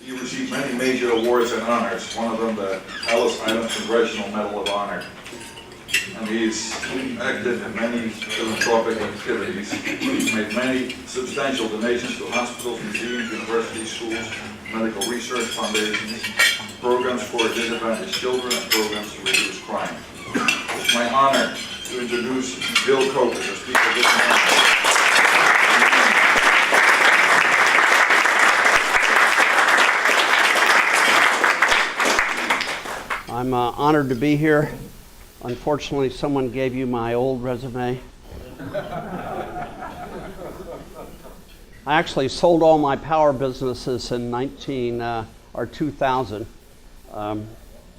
He received many major awards and honors, one of them the Ellis Island Congressional Medal of Honor. And he's active in many philanthropic activities. He's made many substantial donations to hospitals, museums, universities, schools, medical research foundations, programs for disadvantaged children, and programs to reduce crime. It's my honor to introduce Bill Koch as the speaker this morning. I'm honored to be here. Unfortunately, someone gave you my old resume. I actually sold all my power businesses in 2000. The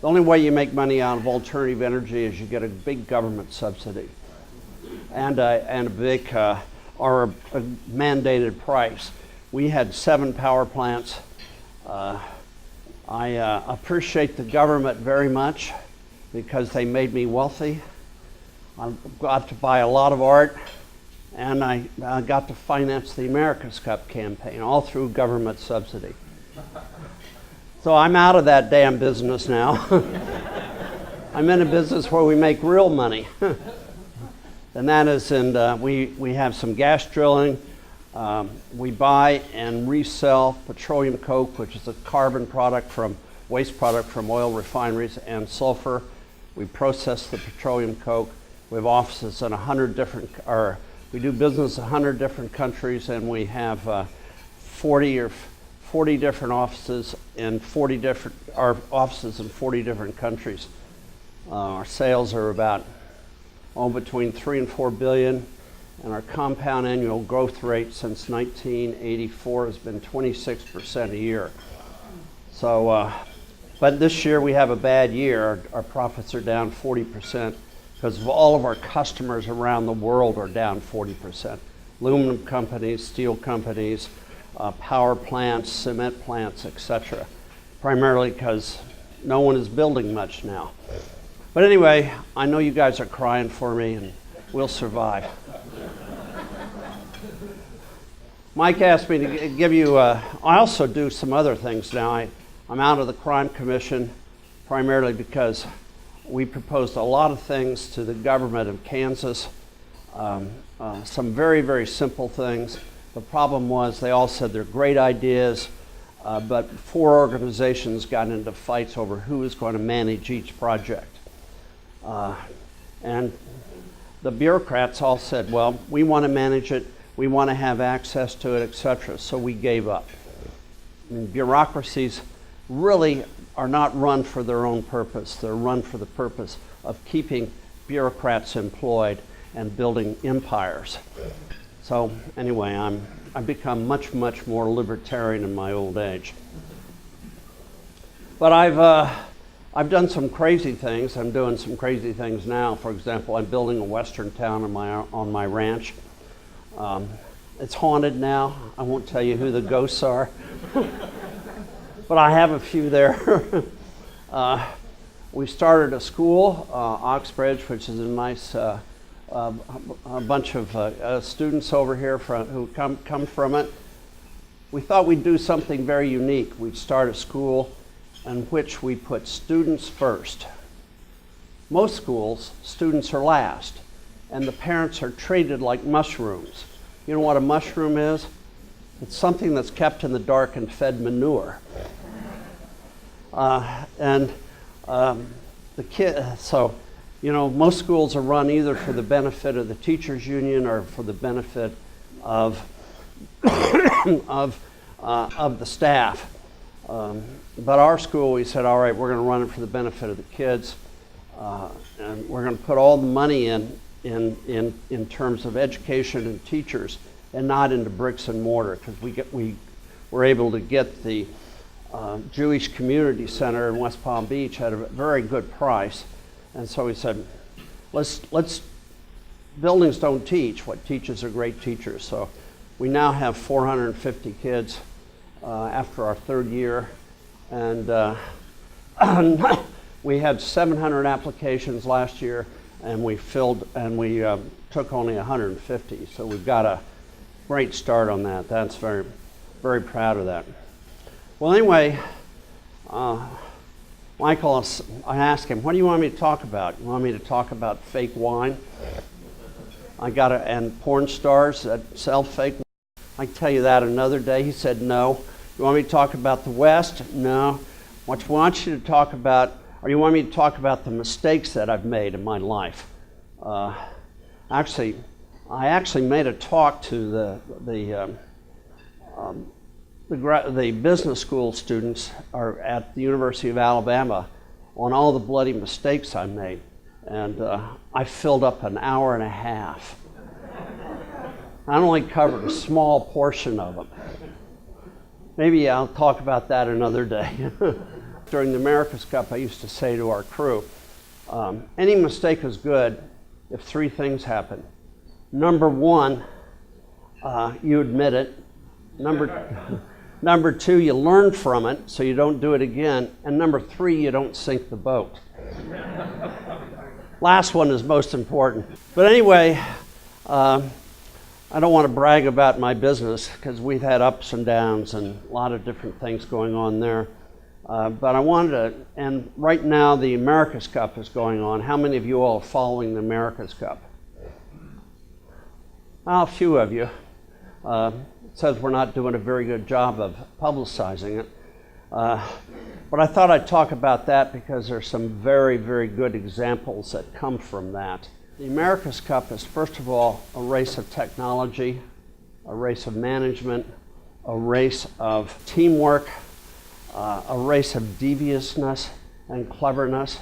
only way you make money out of alternative energy is you get a big government subsidy and a big or a mandated price. We had 7 power plants. I appreciate the government very much because they made me wealthy. I got to buy a lot of art, and I got to finance the America's Cup campaign, all through government subsidy. So I'm out of that damn business now. I'm in a business where we make real money. And that is, we have some gas drilling. We buy and resell petroleum coke, which is a carbon product from waste product from oil refineries, and sulfur. We process the petroleum coke. We have offices in 100 different, we do business in 100 different countries, and we have 40 different offices in 40 different countries. Our sales are about between 3 and 4 billion, and our compound annual growth rate since 1984 has been 26% a year. So, but this year we have a bad year. Our profits are down 40% because of all of our customers around the world are down 40%. Aluminum companies, steel companies, power plants, cement plants, etc. Primarily because no one is building much now. But anyway, I know you guys are crying for me, and we'll survive. Mike asked me to give you, I also do some other things now. I'm out of the Crime Commission primarily because we proposed a lot of things to the government of Kansas, some very, very simple things. The problem was they all said they're great ideas, but 4 organizations got into fights over who was going to manage each project. And the bureaucrats all said, well, we want to manage it, we want to have access to it, etc. So we gave up. I mean, bureaucracies really are not run for their own purpose. They're run for the purpose of keeping bureaucrats employed and building empires. So anyway, I've become much, much more libertarian in my old age. But I've done some crazy things. I'm doing some crazy things now. For example, I'm building a western town on my ranch. It's haunted now. I won't tell you who the ghosts are. But I have a few there. We started a school, Oxbridge, which is a nice a bunch of students over here who come from it. We thought we'd do something very unique. We'd start a school in which we put students first. Most schools, students are last, and the parents are treated like mushrooms. You know what a mushroom is? It's something that's kept in the dark and fed manure. So, you know, most schools are run either for the benefit of the teachers union or for the benefit of of the staff. But our school, we said, all right, we're going to run it for the benefit of the kids, and we're going to put all the money in terms of education and teachers, and not into bricks and mortar, because we were able to get the Jewish Community Center in West Palm Beach at a very good price, and so we said, let's buildings don't teach. What teaches are great teachers. So we now have 450 kids after our 3rd year, and we had 700 applications last year, and we took only 150. So we've got a great start on that. That's very, very proud of that. Well, anyway, Michael, I asked him, what do you want me to talk about? You want me to talk about fake wine? And porn stars that sell fake wine? I can tell you that another day. He said, no. You want me to talk about the West? No. What I want you to talk about, or you want me to talk about the mistakes that I've made in my life? I actually made a talk to the business school students at the University of Alabama on all the bloody mistakes I made. And I filled up an hour and a half. I only covered a small portion of them. Maybe I'll talk about that another day. During the America's Cup, I used to say to our crew, any mistake is good if three things happen. Number one, you admit it. Number two, you learn from it so you don't do it again. And number three, you don't sink the boat. Last one is most important. But anyway, I don't want to brag about my business because we've had ups and downs and a lot of different things going on there. But I wanted to, and right now the America's Cup is going on. How many of you all are following the America's Cup? Well, a few of you. It says we're not doing a very good job of publicizing it. But I thought I'd talk about that because there's some very, very good examples that come from that. The America's Cup is, first of all, a race of technology, a race of management, a race of teamwork, a race of deviousness and cleverness,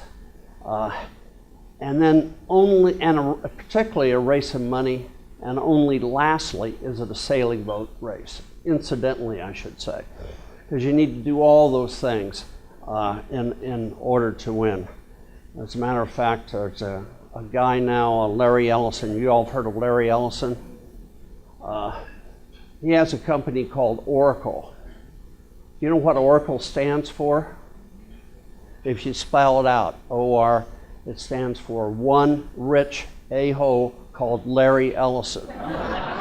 and then particularly a race of money, and only lastly is it a sailing boat race, incidentally I should say, because you need to do all those things in order to win. As a matter of fact, there's a guy now, Larry Ellison. You all have heard of Larry Ellison? He has a company called Oracle. You know what Oracle stands for? If you spell it out, O-R, it stands for one rich a-hole called Larry Ellison. How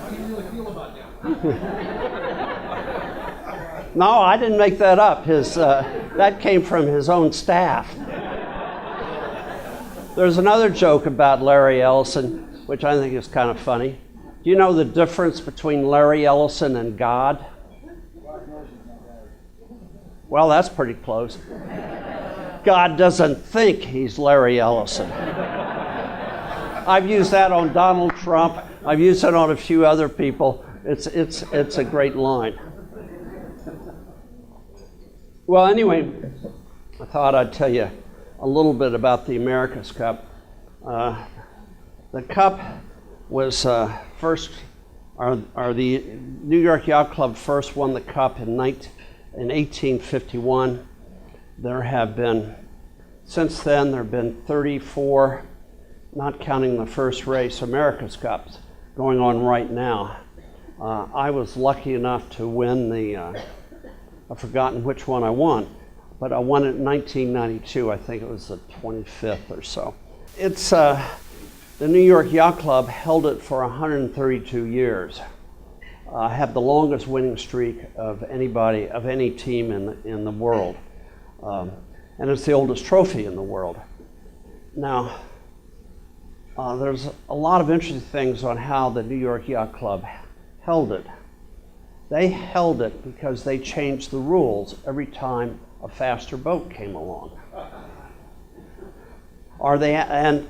do you really feel about that? No, I didn't make that up. That came from his own staff. There's another joke about Larry Ellison, which I think is kind of funny. Do you know the difference between Larry Ellison and God? Well, that's pretty close. God doesn't think he's Larry Ellison. I've used that on Donald Trump. I've used it on a few other people. It's a great line. Well, anyway, I thought I'd tell you a little bit about the America's Cup. The Cup was the New York Yacht Club first won the Cup in 1851. Since then, there have been 34, not counting the first race, America's Cups going on right now. I was lucky enough to win I've forgotten which one I won, but I won it in 1992. I think it was the 25th or so. It's the New York Yacht Club held it for 132 years. Have the longest winning streak of any team in the world. And it's the oldest trophy in the world. Now, there's a lot of interesting things on how the New York Yacht Club held it. They held it because they changed the rules every time a faster boat came along. And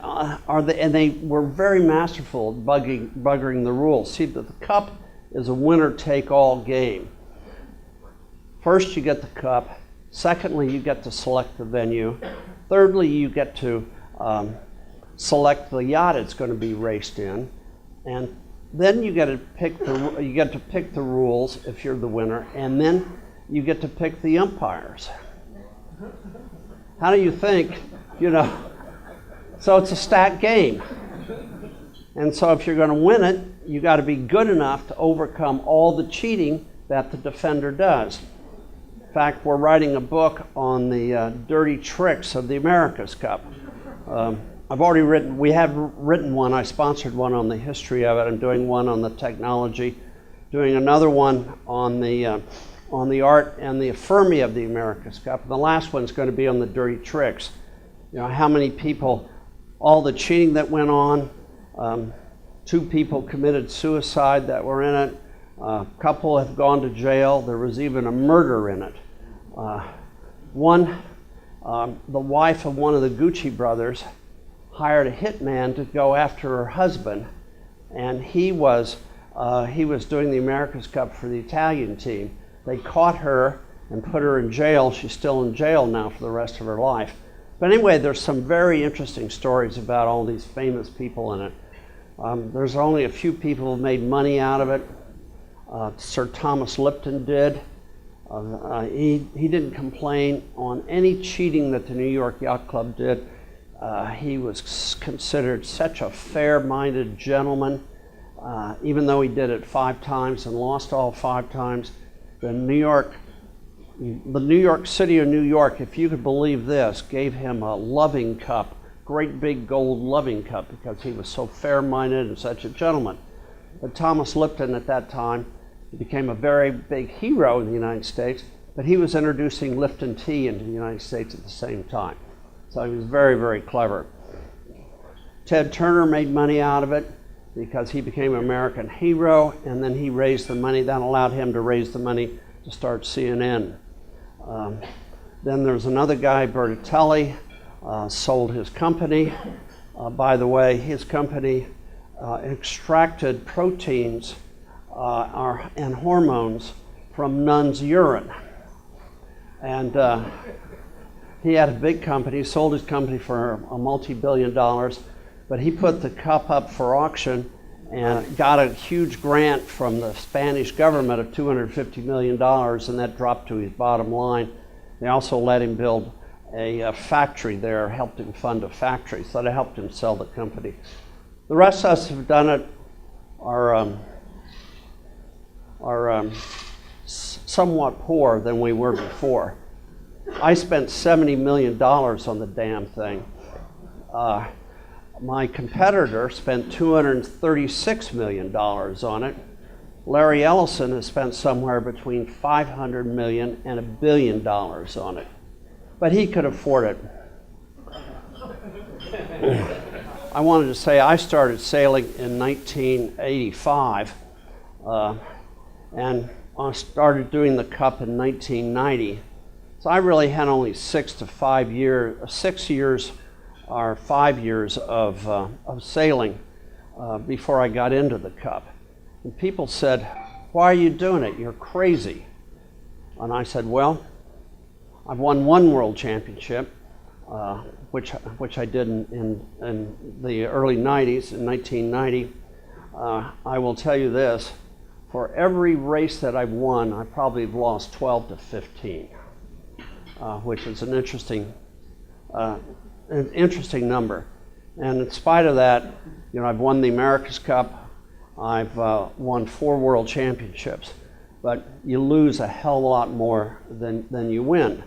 they were very masterful at buggering the rules. See, the Cup is a winner-take-all game. First, you get the Cup. Secondly, you get to select the venue. Thirdly, you get to select the yacht it's going to be raced in, and then you get to pick the rules if you're the winner, and then you get to pick the umpires. How do you think? So it's a stacked game, and so if you're going to win it, you got to be good enough to overcome all the cheating that the defender does. In fact, we're writing a book on the dirty tricks of the America's Cup. I've already written, we have written one, I sponsored one on the history of it. I'm doing one on the technology, doing another one on the art and the Fermi of the America's Cup. And the last one's going to be on the dirty tricks. You know, how many people, all the cheating that went on, 2 people committed suicide that were in it, a couple have gone to jail, there was even a murder in it. The wife of one of the Gucci brothers hired a hitman to go after her husband, and he was doing the America's Cup for the Italian team. They caught her and put her in jail. She's still in jail now for the rest of her life. But anyway, there's some very interesting stories about all these famous people in it. There's only a few people who made money out of it. Sir Thomas Lipton did. He didn't complain on any cheating that the New York Yacht Club did. He was considered such a fair-minded gentleman, even though he did it 5 times and lost all 5 times. The New York City of New York, if you could believe this, gave him a loving cup, great big gold loving cup, because he was so fair-minded and such a gentleman. But Thomas Lipton at that time became a very big hero in the United States, but he was introducing Lipton tea into the United States at the same time. So he was very, very clever. Ted Turner made money out of it because he became an American hero, and then he raised the money. That allowed him to raise the money to start CNN. Then there's another guy, Bertatelli, sold his company. By the way, his company extracted proteins and hormones from nuns' urine. And he had a big company, sold his company for a multi-billion dollars, but he put the cup up for auction and got a huge grant from the Spanish government of $250 million, and that dropped to his bottom line. They also let him build a factory there, helped him fund a factory, so that helped him sell the company. The rest of us who've done it are somewhat poorer than we were before. I spent $70 million on the damn thing. My competitor spent $236 million on it. Larry Ellison has spent somewhere between $500 million and $1 billion on it. But he could afford it. I wanted to say I started sailing in 1985, and I started doing the cup in 1990. So I really had only 6 years or 5 years of sailing before I got into the cup. And people said, "Why are you doing it? You're crazy." And I said, "Well, I've won 1 world championship, which I did in the early 90s, in 1990. I will tell you this, for every race that I've won, I probably have lost 12 to 15, which is an interesting number. And in spite of that, you know, I've won the America's Cup, I've won 4 world championships, but you lose a hell of a lot more than you win.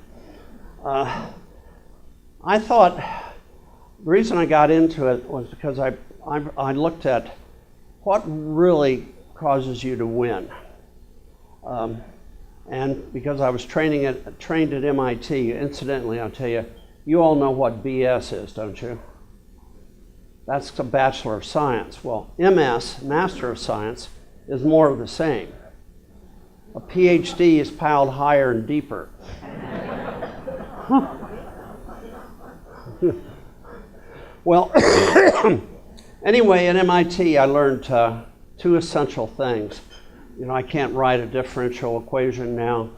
I thought the reason I got into it was because I looked at what really causes you to win. And because I was trained at MIT, incidentally, I'll tell you, you all know what BS is, don't you? That's a Bachelor of Science. Well, MS, Master of Science, is more of the same. A PhD is piled higher and deeper. Well, anyway, at MIT I learned 2 essential things. You know, I can't write a differential equation now.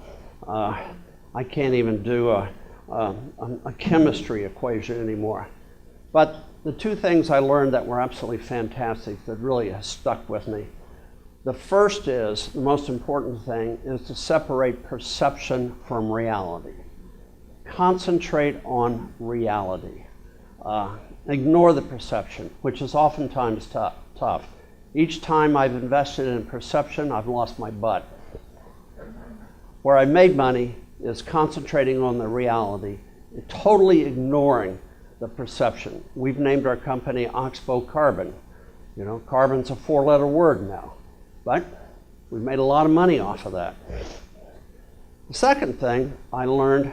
I can't even do a chemistry equation anymore. But the 2 things I learned that were absolutely fantastic that really has stuck with me. The first is, the most important thing, is to separate perception from reality. Concentrate on reality. Ignore the perception, which is oftentimes tough. Each time I've invested in perception, I've lost my butt. Where I made money is concentrating on the reality, totally ignoring the perception. We've named our company Oxbow Carbon. You know, carbon's a 4-letter word now, but we've made a lot of money off of that. The second thing I learned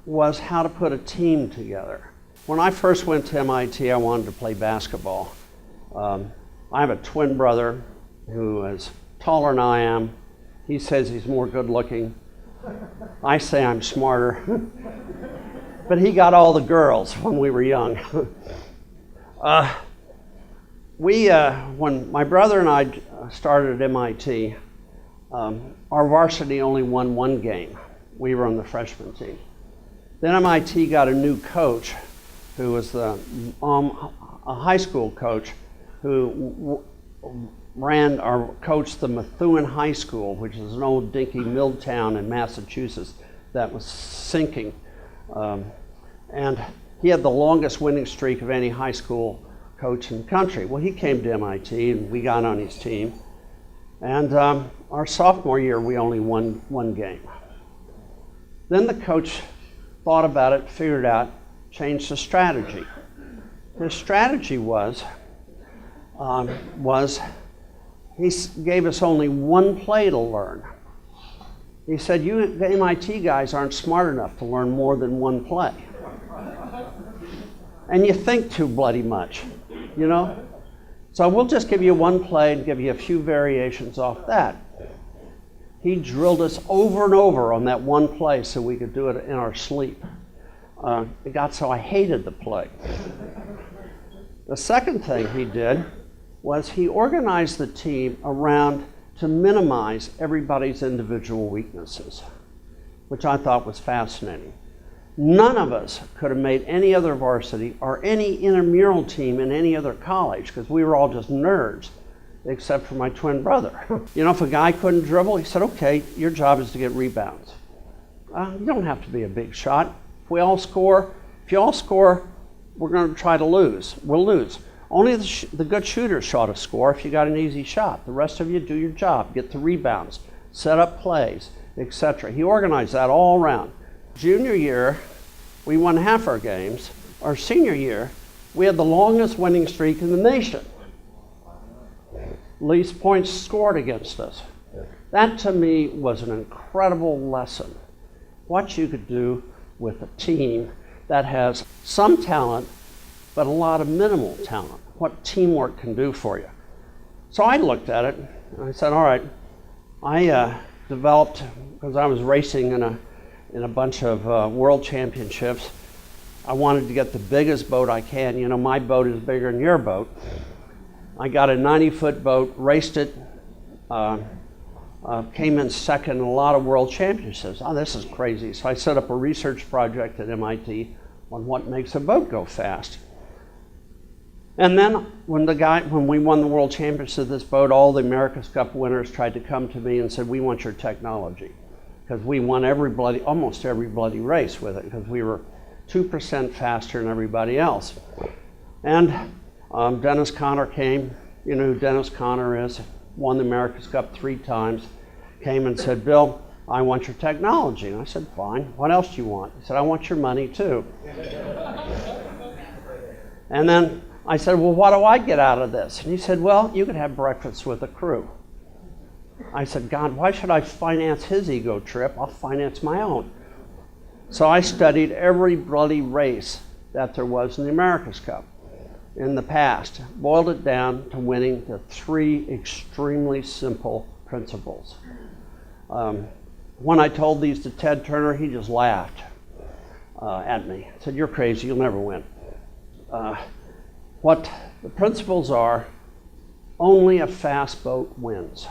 was how to put a team together. When I first went to MIT, I wanted to play basketball. I have a twin brother who is taller than I am. He says he's more good looking. I say I'm smarter. But he got all the girls when we were young. When my brother and I started at MIT, our varsity only won 1 game. We were on the freshman team. Then MIT got a new coach who was a high school coach who coached the Methuen High School, which is an old dinky mill town in Massachusetts that was sinking. And he had the longest winning streak of any high school coach in the country. Well, he came to MIT and we got on his team. And our sophomore year, we only won 1 game. Then the coach thought about it, figured out, changed the strategy. His strategy was he gave us only 1 play to learn. He said, you MIT guys aren't smart enough to learn more than 1 play. And you think too bloody much, you know? So we'll just give you 1 play and give you a few variations off that. He drilled us over and over on that 1 play so we could do it in our sleep. It got so I hated the play. The second thing he did was he organized the team around to minimize everybody's individual weaknesses, which I thought was fascinating. None of us could have made any other varsity or any intramural team in any other college because we were all just nerds, except for my twin brother. You know, if a guy couldn't dribble, he said, okay, your job is to get rebounds. You don't have to be a big shot. If you all score, we're going to try to lose. We'll lose. Only the good shooters shot a score if you got an easy shot. The rest of you do your job, get the rebounds, set up plays, etc. He organized that all around. Junior year, we won half our games. Our senior year, we had the longest winning streak in the nation. Least points scored against us. That to me was an incredible lesson. What you could do with a team that has some talent, but a lot of minimal talent. What teamwork can do for you. So I looked at it and I said, all right, I developed, because I was racing in a bunch of world championships, I wanted to get the biggest boat I can. You know, my boat is bigger than your boat. I got a 90-foot boat, raced it, came in second in a lot of world championships. Oh, this is crazy. So I set up a research project at MIT on what makes a boat go fast. And then when we won the world championship of this boat, all the America's Cup winners tried to come to me and said, we want your technology. Because we won almost every bloody race with it, because we were 2% faster than everybody else. And Dennis Conner came, you know who Dennis Conner is, won the America's Cup 3 times, came and said, Bill, I want your technology. And I said, fine, what else do you want? He said, I want your money too. And then I said, well, what do I get out of this? And he said, well, you could have breakfast with the crew. I said, God, why should I finance his ego trip? I'll finance my own. So I studied every bloody race that there was in the America's Cup in the past, boiled it down to winning the 3 extremely simple principles. When I told these to Ted Turner, he just laughed at me. He said, you're crazy, you'll never win. What the principles are, only a fast boat wins.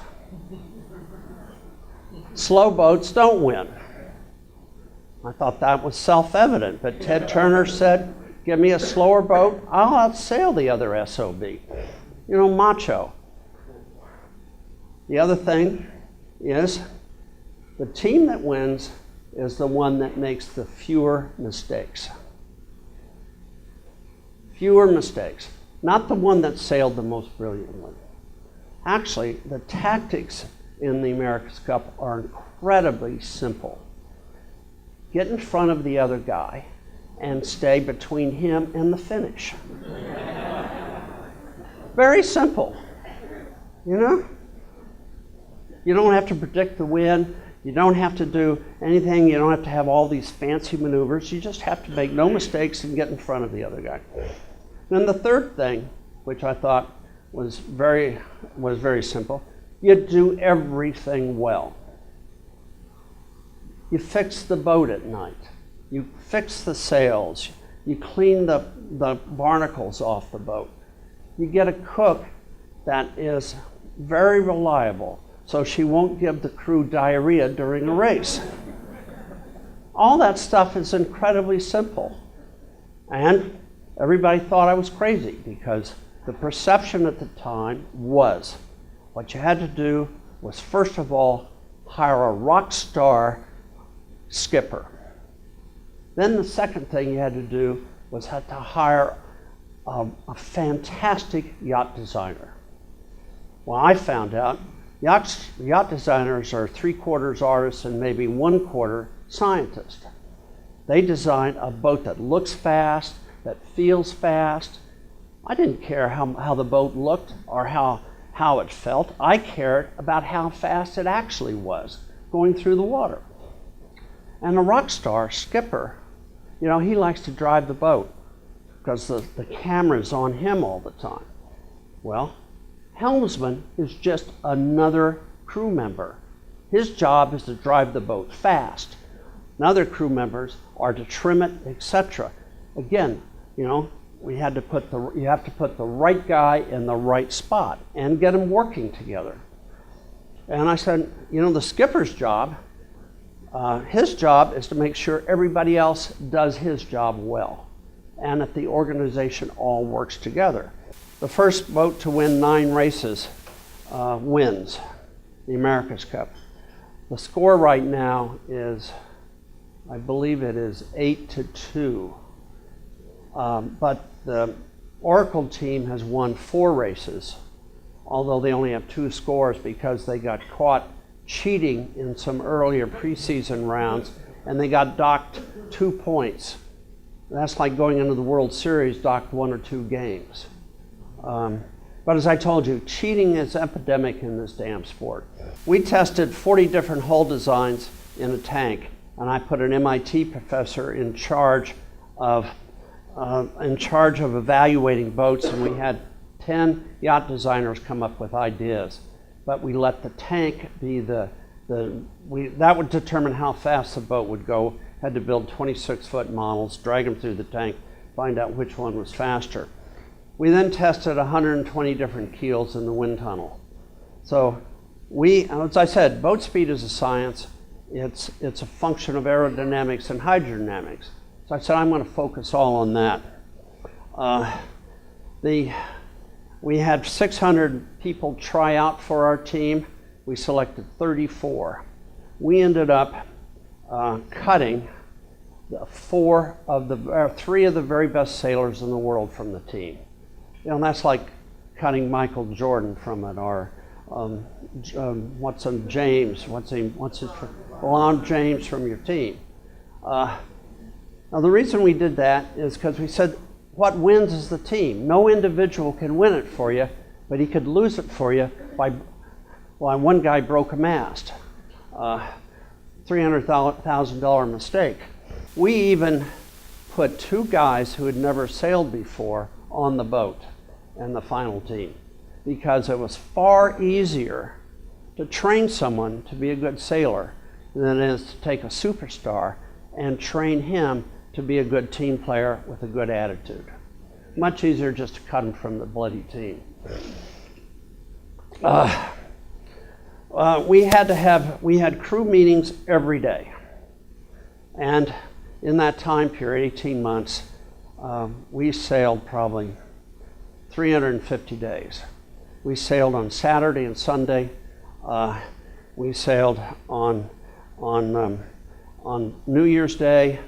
Slow boats don't win. I thought that was self-evident, but Ted Turner said, give me a slower boat, I'll outsail the other SOB. You know, macho. The other thing is, the team that wins is the one that makes the fewer mistakes. Fewer mistakes. Not the one that sailed the most brilliantly. Actually, the tactics in the America's Cup are incredibly simple. Get in front of the other guy and stay between him and the finish. Very simple, you know? You don't have to predict the wind. You don't have to do anything. You don't have to have all these fancy maneuvers. You just have to make no mistakes and get in front of the other guy. Then the third thing, which I thought was very simple, you do everything well. You fix the boat at night. You fix the sails. You clean the barnacles off the boat. You get a cook that is very reliable, so she won't give the crew diarrhea during a race. All that stuff is incredibly simple. And everybody thought I was crazy because the perception at the time was what you had to do was, first of all, hire a rock star skipper. Then the second thing you had to do was had to hire a fantastic yacht designer. Well, I found out yacht designers are 3/4 artists and maybe 1/4 scientists. They design a boat that looks fast, that feels fast. I didn't care how the boat looked or how it felt. I cared about how fast it actually was going through the water. And a rock star skipper, you know, he likes to drive the boat because the camera's on him all the time. Well, helmsman is just another crew member. His job is to drive the boat fast. And other crew members are to trim it, etc. Again, you know, you have to put the right guy in the right spot and get them working together. And I said, you know, the skipper's job, his job is to make sure everybody else does his job well and that the organization all works together. The first boat to win 9 races wins the America's Cup. The score right now is, I believe it is 8-2. But the Oracle team has won 4 races, although they only have 2 scores because they got caught cheating in some earlier preseason rounds and they got docked 2 points. That's like going into the World Series docked 1 or 2 games. But as I told you, cheating is epidemic in this damn sport. We tested 40 different hull designs in a tank, and I put an MIT professor in charge of evaluating boats, and we had 10 yacht designers come up with ideas. But we let the tank be that would determine how fast the boat would go. Had to build 26-foot models, drag them through the tank, find out which one was faster. We then tested 120 different keels in the wind tunnel. So as I said, boat speed is a science. It's a function of aerodynamics and hydrodynamics. So I said, I'm going to focus all on that. We had 600 people try out for our team. We selected 34. We ended up cutting 3 of the very best sailors in the world from the team. You know, that's like cutting Michael Jordan from it, or LeBron James from your team. Now the reason we did that is because we said what wins is the team. No individual can win it for you, but he could lose it for you by one guy broke a mast. $300,000 mistake. We even put 2 guys who had never sailed before on the boat and the final team because it was far easier to train someone to be a good sailor than it is to take a superstar and train him to be a good team player with a good attitude. Much easier just to cut him from the bloody team. We had crew meetings every day. And in that time period, 18 months, we sailed probably 350 days. We sailed on Saturday and Sunday. We sailed on New Year's Day.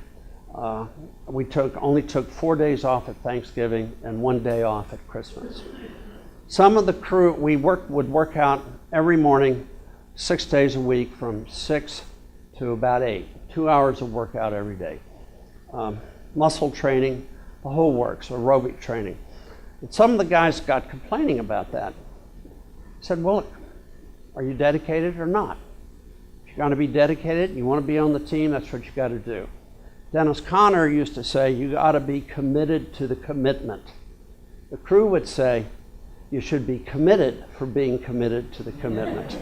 We only took 4 days off at Thanksgiving and 1 day off at Christmas. Some of the crew would work out every morning, 6 days a week, from 6 to about 8. 2 hours of workout every day. muscle training, the whole works, aerobic training. And some of the guys got complaining about that. I said, well, look, are you dedicated or not? If you're going to be dedicated, you want to be on the team, that's what you got to do. Dennis Conner used to say, you got to be committed to the commitment. The crew would say, you should be committed for being committed to the commitment.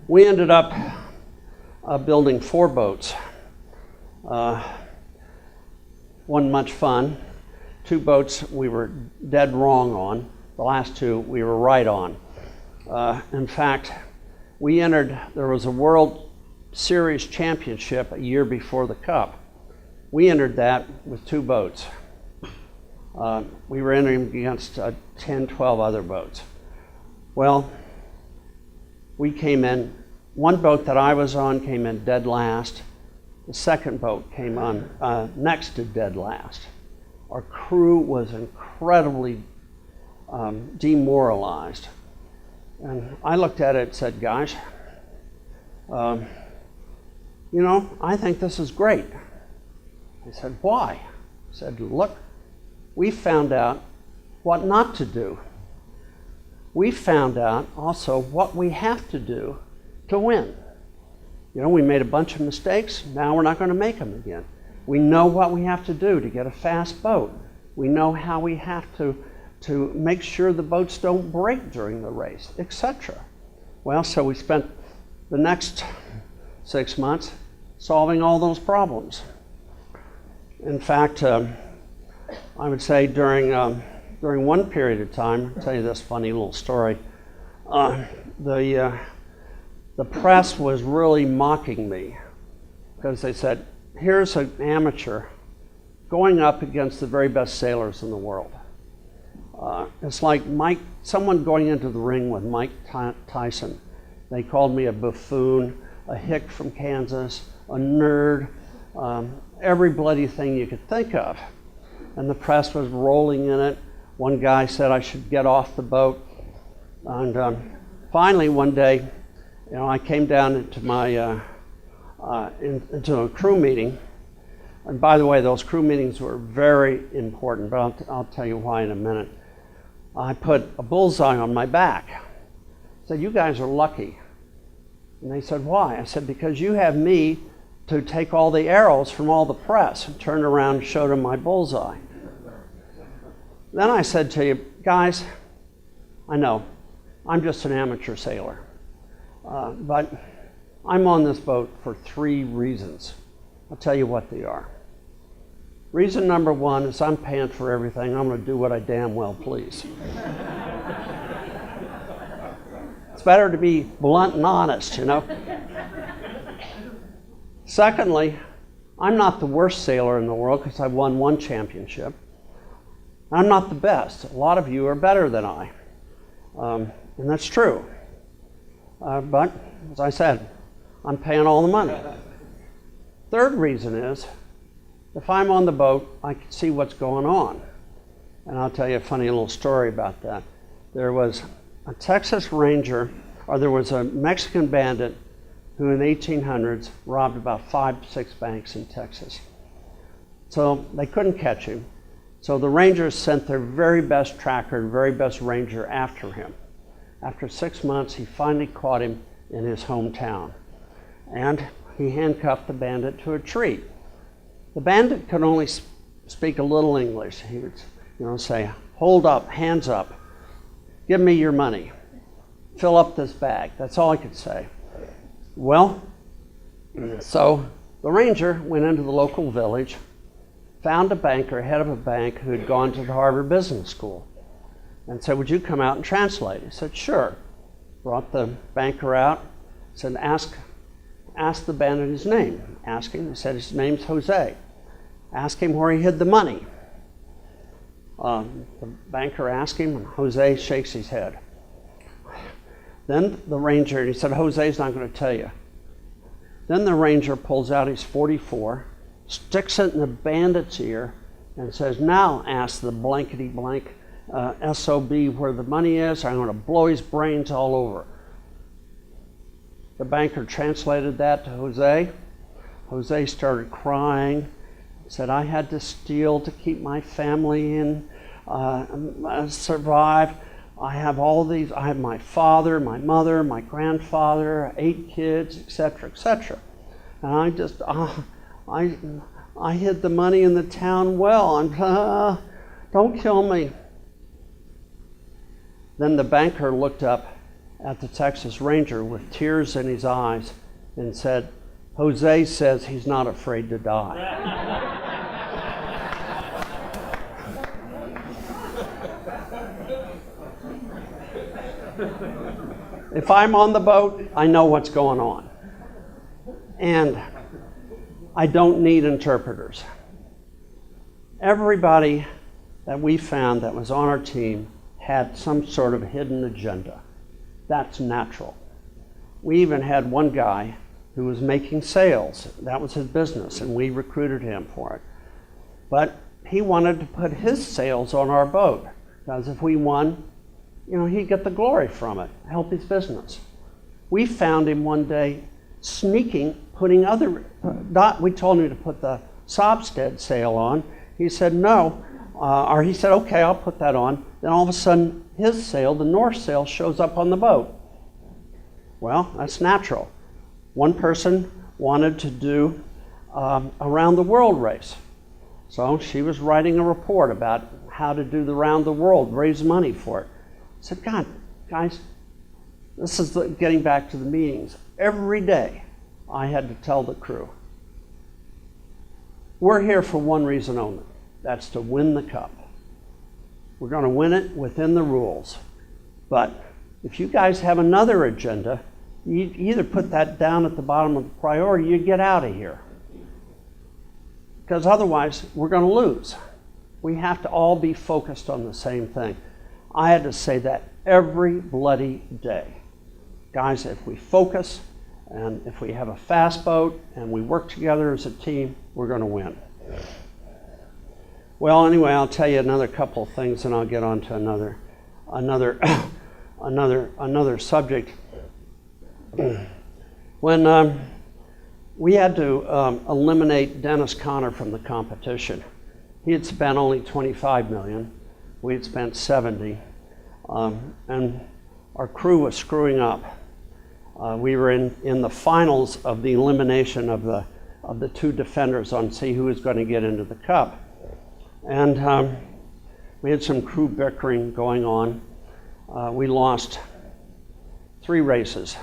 We ended up building 4 boats. One much fun. 2 boats we were dead wrong on. The last 2 we were right on. In fact, there was a World Series championship a year before the Cup. We entered that with 2 boats. We were entering against 10, 12 other boats. Well, we came in, one boat that I was on came in dead last. The second boat came on next to dead last. Our crew was incredibly demoralized. And I looked at it and said, guys, you know, I think this is great. They said, why? I said, look, we found out what not to do. We found out also what we have to do to win. You know, we made a bunch of mistakes, now we're not going to make them again. We know what we have to do to get a fast boat. We know how we have to make sure the boats don't break during the race, etc. Well, so we spent the next 6 months solving all those problems. In fact, I would say during one period of time, I'll tell you this funny little story, the press was really mocking me because they said, here's an amateur going up against the very best sailors in the world. It's like someone going into the ring with Mike Tyson. They called me a buffoon, a hick from Kansas, a nerd, every bloody thing you could think of. And the press was rolling in it. One guy said I should get off the boat. And finally one day, you know, I came down into my into a crew meeting. And by the way, those crew meetings were very important, but I'll tell you why in a minute. I put a bullseye on my back. I said, you guys are lucky. And they said, why? I said, because you have me to take all the arrows from all the press and turn around and show them my bullseye. Then I said to you, guys, I know, I'm just an amateur sailor, but I'm on this boat for 3 reasons. I'll tell you what they are. Reason number 1 is I'm paying for everything. I'm going to do what I damn well please. It's better to be blunt and honest, you know. Secondly, I'm not the worst sailor in the world because I've won 1 championship. I'm not the best. A lot of you are better than I. And that's true. But, as I said, I'm paying all the money. Third reason is, if I'm on the boat, I can see what's going on. And I'll tell you a funny little story about that. There was a Texas Ranger, or there was a Mexican bandit who in the 1800s robbed about 5, 6 banks in Texas. So they couldn't catch him. So the Rangers sent their very best tracker, very best ranger after him. After 6 months, he finally caught him in his hometown. And he handcuffed the bandit to a tree. The bandit could only speak a little English. He would, say, hold up, hands up, give me your money, fill up this bag. That's all he could say. Well, so the ranger went into the local village, found a banker, head of a bank, who had gone to the Harvard Business School, and said, would you come out and translate? He said, sure. Brought the banker out, said, ask the bandit his name. Ask him. He said, his name's Jose. Ask him where he hid the money. The banker asked him, and Jose shakes his head. Then the ranger, he said, Jose's not going to tell you. Then the ranger pulls out his .44, sticks it in the bandit's ear, and says, now ask the blankety blank SOB where the money is. I'm going to blow his brains all over. The banker translated that to Jose. Jose started crying, said, I had to steal to keep my family and survive. I have all these, I have my father, my mother, my grandfather, 8 kids, etc., etc. And I just, I hid the money in the town well, and don't kill me. Then the banker looked up at the Texas Ranger with tears in his eyes and said, Jose says he's not afraid to die. If I'm on the boat, I know what's going on. And I don't need interpreters. Everybody that we found that was on our team had some sort of hidden agenda. That's natural. We even had one guy who was making sales. That was his business, and we recruited him for it. But he wanted to put his sales on our boat, because if we won, he'd get the glory from it, help his business. We found him one day sneaking, putting we told him to put the Sobstead sail on. He said no, or he said, okay, I'll put that on. Then all of a sudden, his sail, the North sail, shows up on the boat. Well, that's natural. One person wanted to do a round the world race. So she was writing a report about how to do the round the world, raise money for it. I said, God, guys, this is getting back to the meetings. Every day I had to tell the crew, we're here for one reason only. That's to win the cup. We're going to win it within the rules. But if you guys have another agenda, you either put that down at the bottom of the priority, you get out of here. Because otherwise, we're going to lose. We have to all be focused on the same thing. I had to say that every bloody day. Guys, if we focus, and if we have a fast boat, and we work together as a team, we're going to win. Well, anyway, I'll tell you another couple of things, and I'll get on to another subject. When we had to eliminate Dennis Conner from the competition, he had spent only $25 million. We had spent $70, and our crew was screwing up. We were in the finals of the elimination of the 2 defenders on see who was going to get into the cup. And we had some crew bickering going on. We lost 3 races.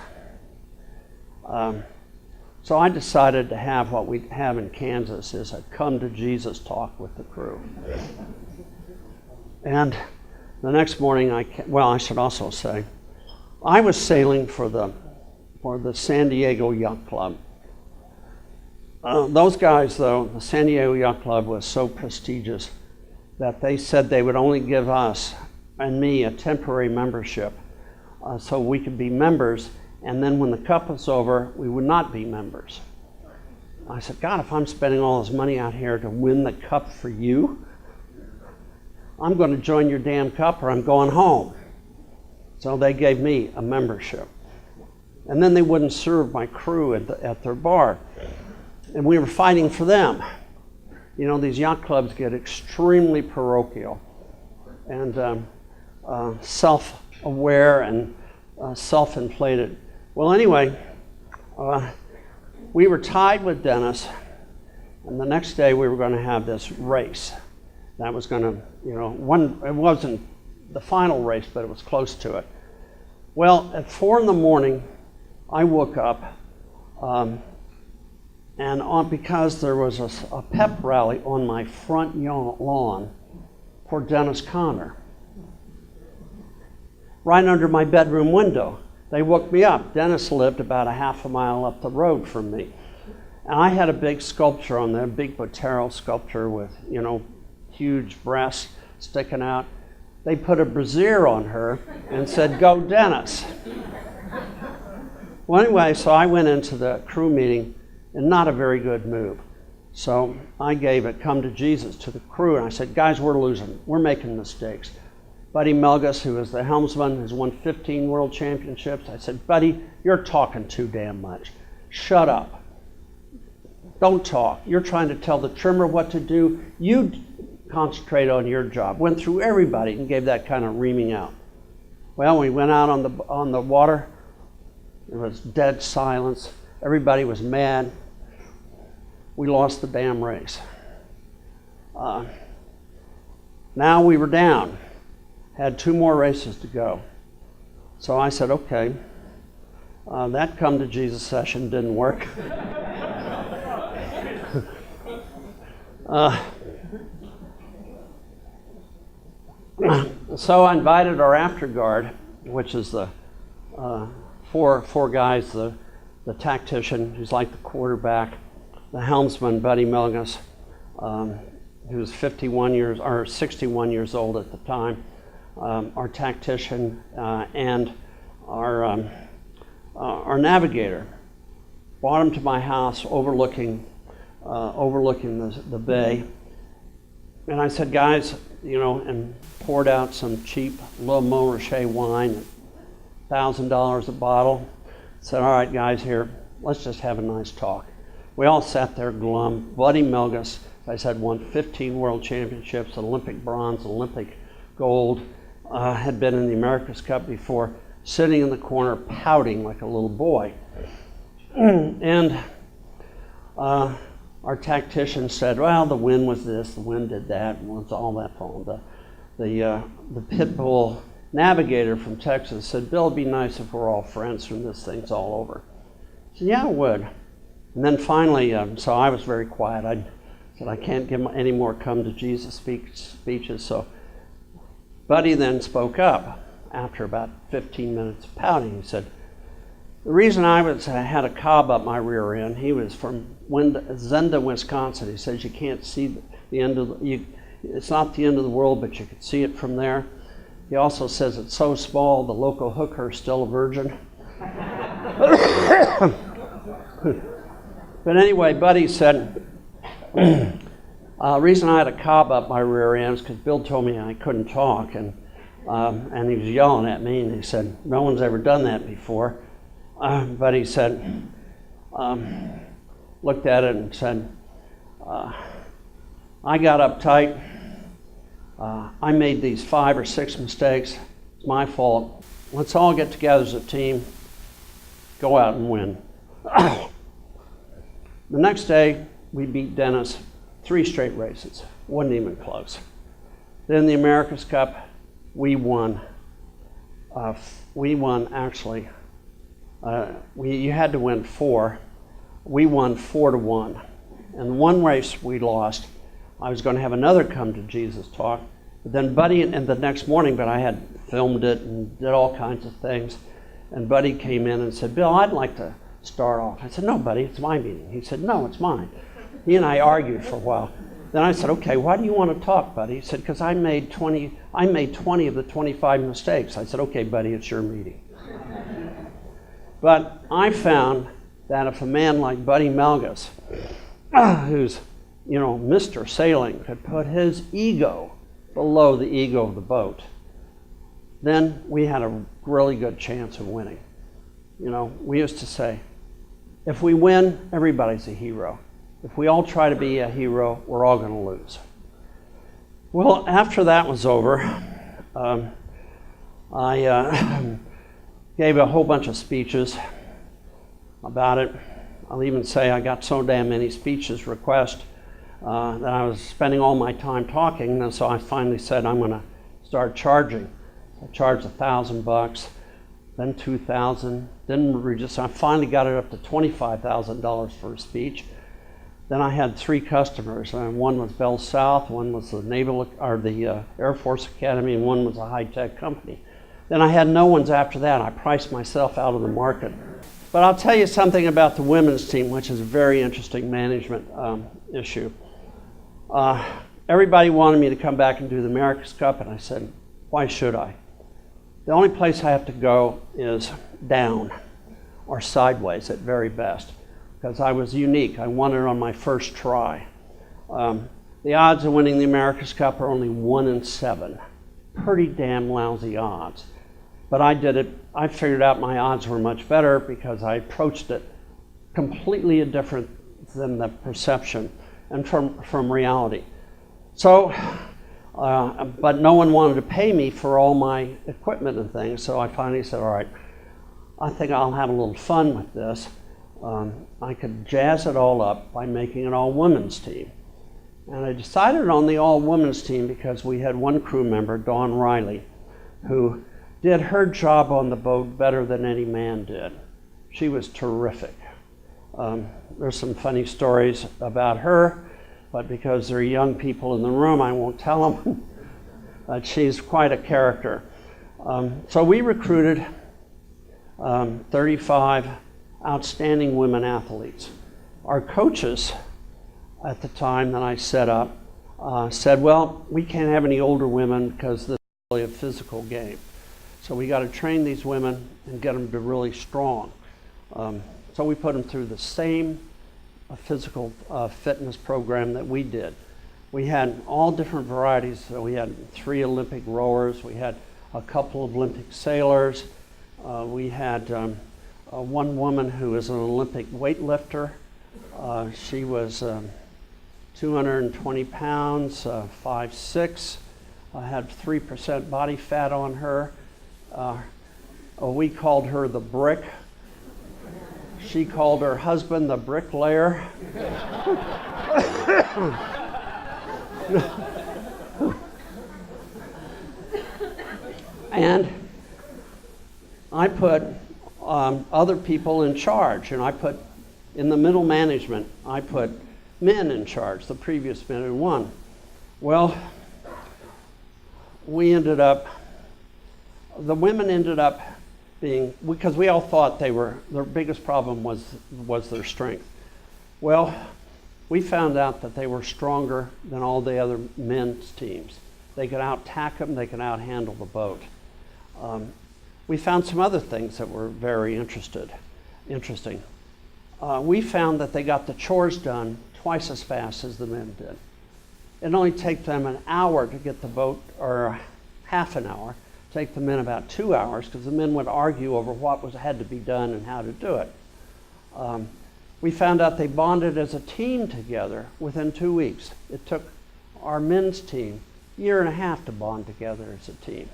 So I decided to have what we have in Kansas is a come to Jesus talk with the crew. And the next morning, I should also say, I was sailing for the San Diego Yacht Club. Those guys, though, the San Diego Yacht Club was so prestigious that they said they would only give us and me a temporary membership so we could be members, and then when the cup was over, we would not be members. I said, God, if I'm spending all this money out here to win the cup for you, I'm going to join your damn cup or I'm going home. So they gave me a membership. And then they wouldn't serve my crew at their bar. And we were fighting for them. These yacht clubs get extremely parochial and self-aware and self-inflated. Well, anyway, we were tied with Dennis, and the next day we were going to have this race. That was going to, it wasn't the final race, but it was close to it. Well, at 4 a.m, I woke up, because there was a pep rally on my front lawn for Dennis Conner, right under my bedroom window. They woke me up. Dennis lived about a half a mile up the road from me. And I had a big sculpture on there, a big Botero sculpture with, huge breasts sticking out. They put a brassiere on her and said, "Go Dennis." Well, anyway, so I went into the crew meeting in not a very good mood. So I gave a come to Jesus to the crew, and I said, guys, we're losing. We're making mistakes. Buddy Melgus, who was the helmsman, has won 15 world championships. I said, Buddy, you're talking too damn much. Shut up. Don't talk. You're trying to tell the trimmer what to do. You concentrate on your job. Went through everybody and gave that kind of reaming out. Well, we went out on the water. There was dead silence. Everybody was mad. We lost the damn race. Now we were down. Had 2 more races to go. So I said, okay. That come to Jesus session didn't work. So I invited our after guard, which is the four guys, the tactician, who's like the quarterback, the helmsman, Buddy Melgus, who was 61 years old at the time, our tactician, and our navigator. Brought him to my house overlooking the bay. And I said, guys, and poured out some cheap Le Montrachet wine, $1,000 a bottle. Said, all right, guys, here, let's just have a nice talk. We all sat there glum. Buddy Melgus, as I said, won 15 world championships, Olympic bronze, Olympic gold, had been in the America's Cup before, sitting in the corner pouting like a little boy. And our tactician said, well, the wind was this, the wind did that, and it's all that fault. The pit bull navigator from Texas said, Bill, it'd be nice if we're all friends when this thing's all over. I said, yeah, it would. And then finally, so I was very quiet. I said, I can't give any more come to Jesus speeches. So Buddy then spoke up after about 15 minutes of pouting. He said, the reason I had a cob up my rear end, he was from Zenda, Wisconsin. He says you can't see the end of it's not the end of the world, but you can see it from there. He also says it's so small, the local hooker is still a virgin. But anyway, Buddy said, the reason I had a cob up my rear end is because Bill told me I couldn't talk, and he was yelling at me, and he said, no one's ever done that before. But he said, looked at it and said, I got uptight. I made these 5 or 6 mistakes. It's my fault. Let's all get together as a team, go out and win. The next day, we beat Dennis 3 straight races. Wasn't even close. Then the America's Cup, we won. Actually. You had to win 4. We won 4-1. And one race we lost. I was going to have another come to Jesus talk. But then Buddy, and the next morning, but I had filmed it and did all kinds of things. And Buddy came in and said, Bill, I'd like to start off. I said, no, Buddy, it's my meeting. He said, no, it's mine. He and I argued for a while. Then I said, okay, why do you want to talk, Buddy? He said, because I made 20 of the 25 mistakes. I said, okay, Buddy, it's your meeting. But I found that if a man like Buddy Melgus, who's, Mr. Sailing, could put his ego below the ego of the boat, then we had a really good chance of winning. We used to say, if we win, everybody's a hero. If we all try to be a hero, we're all going to lose. Well, after that was over, I gave a whole bunch of speeches about it. I'll even say I got so damn many speeches requests that I was spending all my time talking, and so I finally said I'm going to start charging. I charged $1,000, then $2,000, then I finally got it up to $25,000 for a speech. Then I had 3 customers. One was Bell South, one was the Air Force Academy, and one was a high-tech company. Then I had no ones after that. I priced myself out of the market. But I'll tell you something about the women's team, which is a very interesting management issue. Everybody wanted me to come back and do the America's Cup, and I said, why should I? The only place I have to go is down or sideways at very best, because I was unique. I won it on my first try. The odds of winning the America's Cup are only 1 in 7. pretty damn lousy odds. But I did it, I figured out my odds were much better because I approached it completely different than the perception and from reality. So, but no one wanted to pay me for all my equipment and things, so I finally said, all right, I think I'll have a little fun with this. I could jazz it all up by making an all-women's team. And I decided on the all-women's team because we had one crew member, Dawn Riley, who did her job on the boat better than any man did. She was terrific. There's some funny stories about her, but because there are young people in the room, I won't tell them. But she's quite a character. So we recruited 35 outstanding women athletes. Our coaches at the time that I set up said, well, we can't have any older women because this is really a physical game. So we got to train these women and get them to really strong. So we put them through the same physical fitness program that we did. We had all different varieties. So we had 3 Olympic rowers. We had a couple of Olympic sailors. We had one woman who is an Olympic weightlifter. She was 220 pounds, 5'6", had 3% body fat on her. We called her the Brick. She called her husband the bricklayer. And I put other people in charge, and I put in the middle management, I put men in charge, the previous men who won. Well, we ended up, the women ended up being, because we all thought their biggest problem was their strength. Well, we found out that they were stronger than all the other men's teams. They could out-tack them, they could out-handle the boat. We found some other things that were very interesting. We found that they got the chores done twice as fast as the men did. It only took them an hour to get the boat, or half an hour, take the men about 2 hours, because the men would argue over what had to be done and how to do it. We found out they bonded as a team together within 2 weeks. It took our men's team a year and a half to bond together as a team.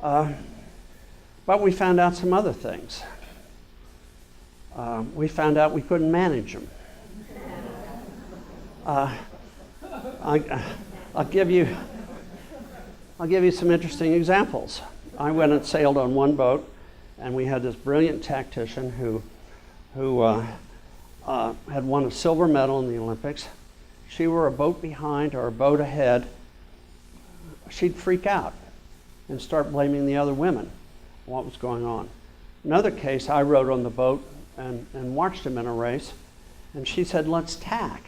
But we found out some other things. We found out we couldn't manage them. I'll give you some interesting examples. I went and sailed on one boat, and we had this brilliant tactician who had won a silver medal in the Olympics. She were a boat behind or a boat ahead, she'd freak out and start blaming the other women what was going on. Another case, I rowed on the boat and watched him in a race, and she said, let's tack.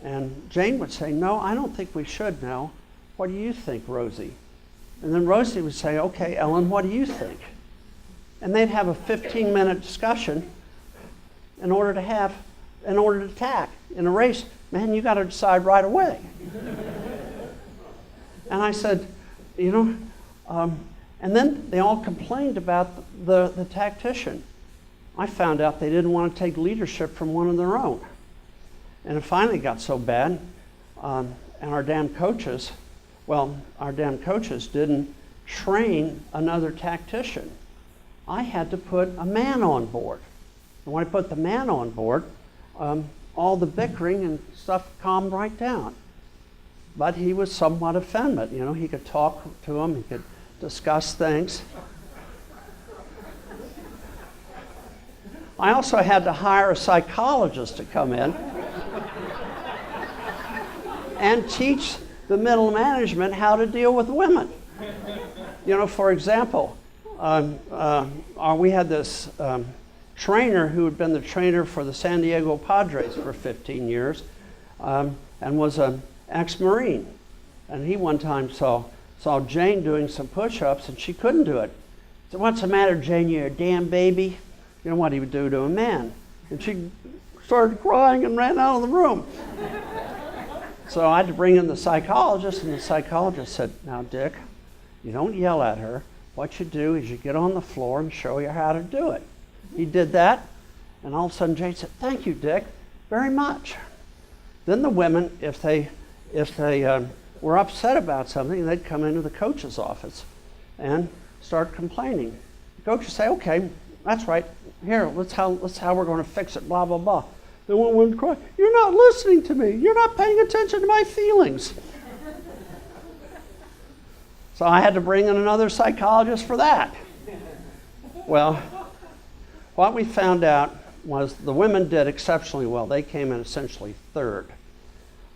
And Jane would say, no, I don't think we should now. What do you think, Rosie? And then Rosie would say, okay, Ellen, what do you think? And they'd have a 15-minute discussion in order to tack. In a race, man, you got to decide right away. And I said, you know, and then they all complained about the tactician. I found out they didn't want to take leadership from one of their own. And it finally got so bad, and our damn coaches didn't train another tactician. I had to put a man on board. And when I put the man on board, all the bickering and stuff calmed right down. But he was somewhat effeminate, you know, he could talk to him, he could discuss things. I also had to hire a psychologist to come in and teach the middle management how to deal with women. You know, for example, we had this trainer who had been the trainer for the San Diego Padres for 15 years and was an ex-Marine. And he one time saw Jane doing some push-ups and she couldn't do it. He said, what's the matter, Jane, you're a damn baby? You know what he would do to a man. And she started crying and ran out of the room. So I had to bring in the psychologist, and the psychologist said, now, Dick, you don't yell at her. What you do is you get on the floor and show her how to do it. He did that, and all of a sudden Jane said, thank you, Dick, very much. Then the women, if they were upset about something, they'd come into the coach's office and start complaining. The coach would say, okay, that's right, here, let's how we're going to fix it, blah, blah, blah. The one would cry, you're not listening to me, you're not paying attention to my feelings. So I had to bring in another psychologist for that. Well, what we found out was the women did exceptionally well. They came in essentially third.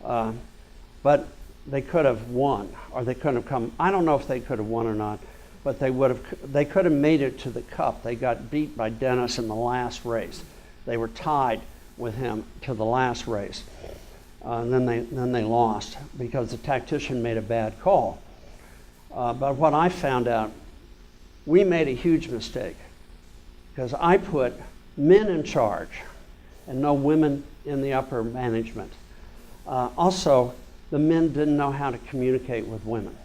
But they could have won, or they couldn't have come. I don't know if they could have won or not, but they could have made it to the cup. They got beat by Dennis in the last race. They were tied with him to the last race. And then they lost because the tactician made a bad call. But what I found out, we made a huge mistake because I put men in charge and no women in the upper management. Also, the men didn't know how to communicate with women.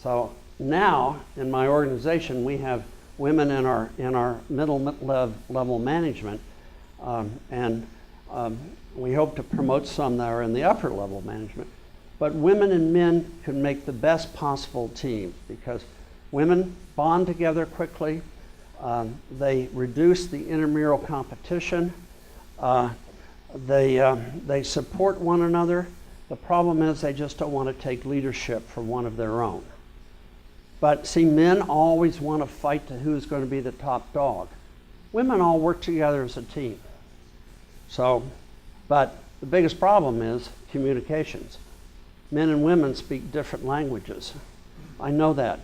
So now in my organization, we have women in our middle level management, and we hope to promote some that are in the upper level management. But women and men can make the best possible team because women bond together quickly. They reduce the intramural competition. They support one another. The problem is they just don't want to take leadership for one of their own. But see, men always want to fight to who's going to be the top dog. Women all work together as a team. So, but the biggest problem is communications. Men and women speak different languages. I know that.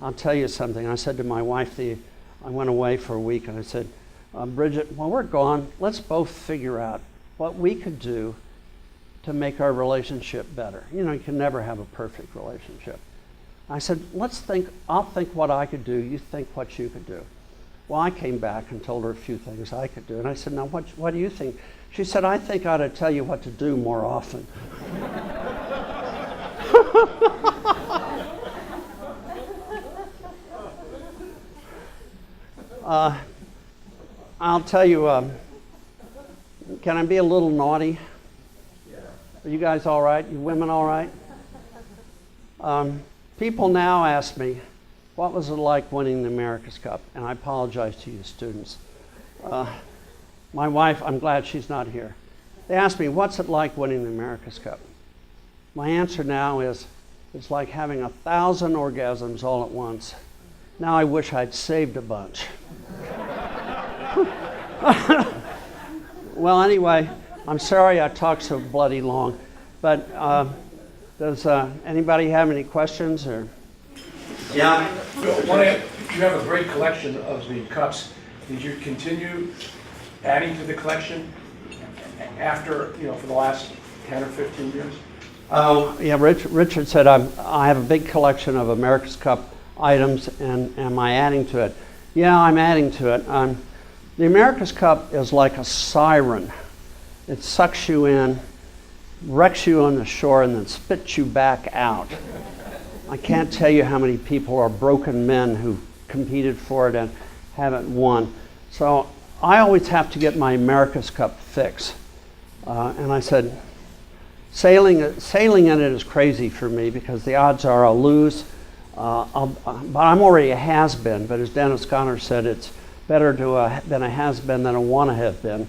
I'll tell you something. I said to my wife, I went away for a week, and I said, Bridget, while we're gone, let's both figure out what we could do to make our relationship better. You know, you can never have a perfect relationship. I said, I'll think what I could do, you think what you could do. Well, I came back and told her a few things I could do, and I said, now what do you think? She said, I think I ought to tell you what to do more often. I'll tell you, can I be a little naughty? Yeah. Are you guys all right? You women all right? People now ask me, what was it like winning the America's Cup? And I apologize to you students. My wife, I'm glad she's not here. They ask me, what's it like winning the America's Cup? My answer now is, it's like having 1,000 orgasms all at once. Now I wish I'd saved a bunch. Well, anyway, I'm sorry I talked so bloody long, but does anybody have any questions? Or? Yeah. You have a great collection of the cups. Did you continue adding to the collection after, for the last 10 or 15 years? Oh, yeah, Richard said I have a big collection of America's Cup items, and am I adding to it? Yeah, I'm adding to it. The America's Cup is like a siren. It sucks you in, wrecks you on the shore, and then spits you back out. I can't tell you how many people are broken men who competed for it and haven't won. So I always have to get my America's Cup fix. And I said, sailing in it is crazy for me because the odds are I'll lose. But I'm already a has-been, but as Dennis Conner said, it's better to been a has-been than a wanna-have-been.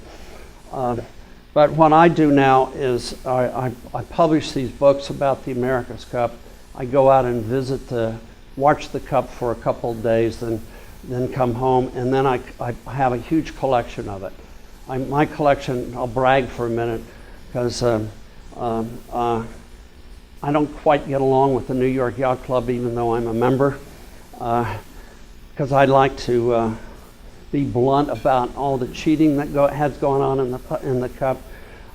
But what I do now is I publish these books about the America's Cup. I go out and watch the Cup for a couple of days, then come home, and then I have a huge collection of it. My collection, I'll brag for a minute, because I don't quite get along with the New York Yacht Club, even though I'm a member, because I like to be blunt about all the cheating that has gone on in the Cup.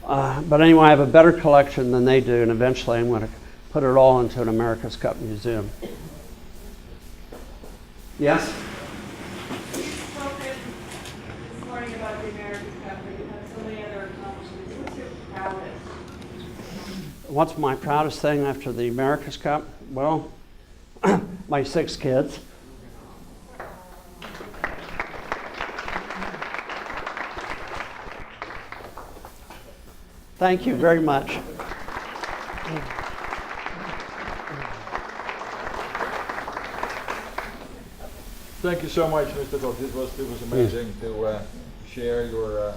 But anyway, I have a better collection than they do, and eventually I'm going to put it all into an America's Cup museum. Yes? You spoke this morning about the America's Cup, but you have so many other accomplishments. What's your proudest? what's my proudest thing after the America's Cup? Well, my 6 kids. Thank you very much. Thank you so much, Mr. Koch. It was amazing to share your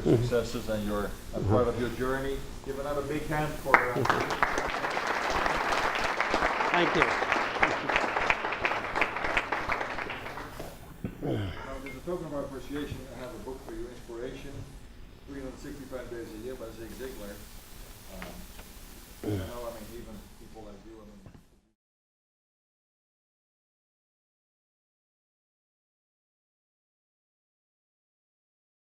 successes and your part of your journey. Give another big hand for. Thank you. Now, as a token of our appreciation, I have a book for you, Inspiration, 365 Days a Year by Zig Ziglar. I know, I mean, even people like you, I mean.